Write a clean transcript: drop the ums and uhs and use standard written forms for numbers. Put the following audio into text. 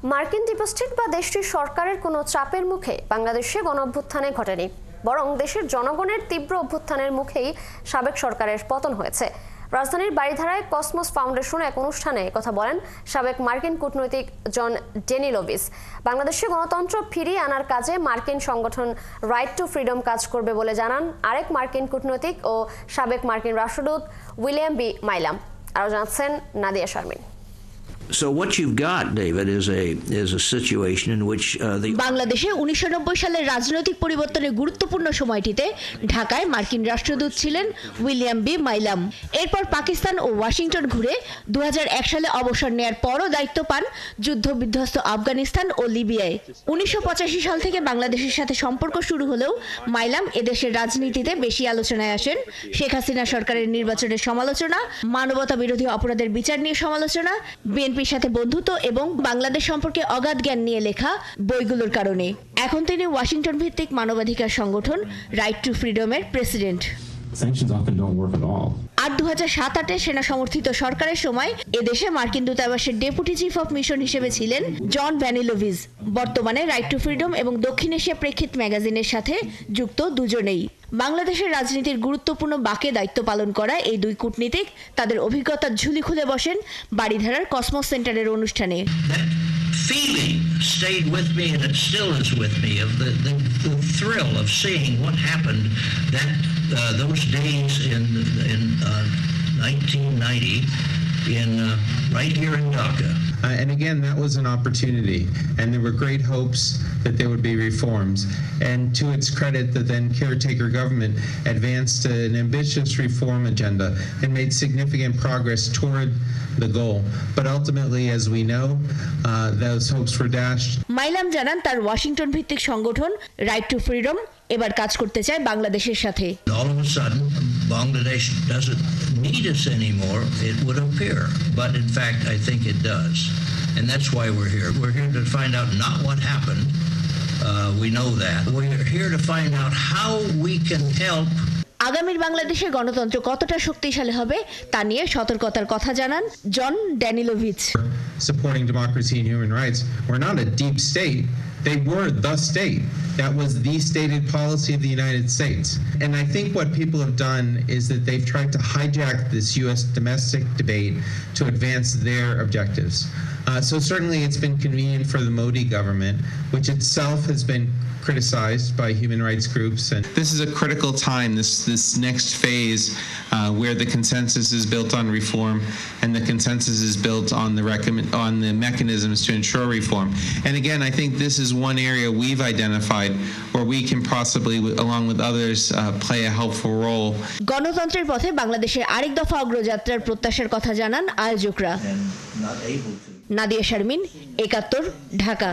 মার্কিন ডিপোজিট বা দেশটির সরকারের কোনো চাপের মুখে বাংলাদেশে গণঅভ্যুত্থানে ঘটেনি, বরং দেশের জনগণের তীব্র অভ্যুত্থানের মুখেই সাবেক সরকারের পতন হয়েছে। রাজধানীর বারিধারায় কসমস ফাউন্ডেশন এক অনুষ্ঠানে কথা বলেন সাবেক মার্কিন কূটনৈতিক জন ড্যানিলোভিচ। বাংলাদেশে গণতন্ত্র ফিরিয়ে আনার কাজে মার্কিন সংগঠন রাইট টু ফ্রিডম কাজ করবে বলে জানান আরেক মার্কিন কূটনৈতিক ও সাবেক মার্কিন রাষ্ট্রদূত উইলিয়াম বি মাইলাম। আরও জানাচ্ছেন Nadia Sharmin. So what you've got, David, is a situation in which বাংলাদেশে 1990 সালের রাজনৈতিক পরিবর্তনের গুরুত্বপূর্ণ সময়টিতে ঢাকায় মার্কিন রাষ্ট্রদূত ছিলেন উইলিয়াম বি মাইলাম। এরপর পাকিস্তান ও ওয়াশিংটন ঘুরে 2001 সালে অবসর নেয়ার পরও দায়িত্ব পান যুদ্ধবিধ্বস্ত আফগানিস্তান ও লিবিয়ায়। 1985 সাল থেকে বাংলাদেশের সাথে সম্পর্ক শুরু হলেও মাইলাম এদেশের রাজনীতিতে বেশি আলোচনায় আসেন। শেখ হাসিনা সরকারের নির্বাচনের সমালোচনা, মানবতা বিরোধী অপরাধের বিচার নিয়ে সমালোচনা, বিএনপির সাথে বন্ধুত্ব এবং বাংলাদেশ সম্পর্কে অগাধ জ্ঞান নিয়ে লেখা বইগুলোর কারণে এখন তিনি ওয়াশিংটন ভিত্তিক মানবাধিকার সংগঠন রাইট টু ফ্রিডমের প্রেসিডেন্ট। আর 2007-08 সেনা সমর্থিত সরকারের সময় এদেশে মার্কিন দূতাবাসের ডেপুটি চিফ অফ মিশন হিসেবে ছিলেন জন ড্যানিলোভিচ। বর্তমানে রাইট টু ফ্রিডম এবং দক্ষিণ এশিয়া প্রেক্ষিত ম্যাগাজিনের সাথে যুক্ত দুজনেই। বাংলাদেশের রাজনীতির গুরুত্বপূর্ণ বাঁকে দায়িত্ব পালন করা এই দুই কূটনীতিক তাদের অভিজ্ঞতার ঝুলি খুলে বসেন বারিধারার কসমস সেন্টারের অনুষ্ঠানে। feeling stayed with me, and it still is with me, of the thrill of seeing what happened those days in 1990 right here in Dhaka. And again, that was an opportunity, and there were great hopes that there would be reforms. And to its credit, the then caretaker government advanced an ambitious reform agenda and made significant progress toward the goal. But ultimately, as we know, those hopes were dashed. Milam জানান তার Washington ভিত্তিক সংগঠন right two freedom এবার কাজ করতে চায় বাংলাদেশের সাথে। All of a sudden, Bangladesh doesn't need us anymore, it would appear. But in fact, I think it does. And that's why we're here. We're here to find out not what happened. We know that. We're here to find out how we can help. আগামীর বাংলাদেশে গণতন্ত্র কতটা শক্তিশালী হবে তা নিয়ে সতর্কতার কথা জানান জন Danilovich. Supporting democracy and human rights, we're not a deep state. They were the state. That was the stated policy of the United States. And I think what people have done is that they've tried to hijack this U.S. domestic debate to advance their objectives. So certainly it's been convenient for the Modi government, which itself has been criticized by human rights groups. And this is a critical time, this next phase where the consensus is built on reform and the consensus is built on the mechanisms to ensure reform. And again, I think this is one area we've identified where we can possibly, along with others, play a helpful role. গণতন্ত্রের পথে বাংলাদেশের আরেক দফা অগ্রযাত্রার প্রত্যাশার কথা জানান আয়োজকরা। নাদিয়া শারমিন, 71, ঢাকা।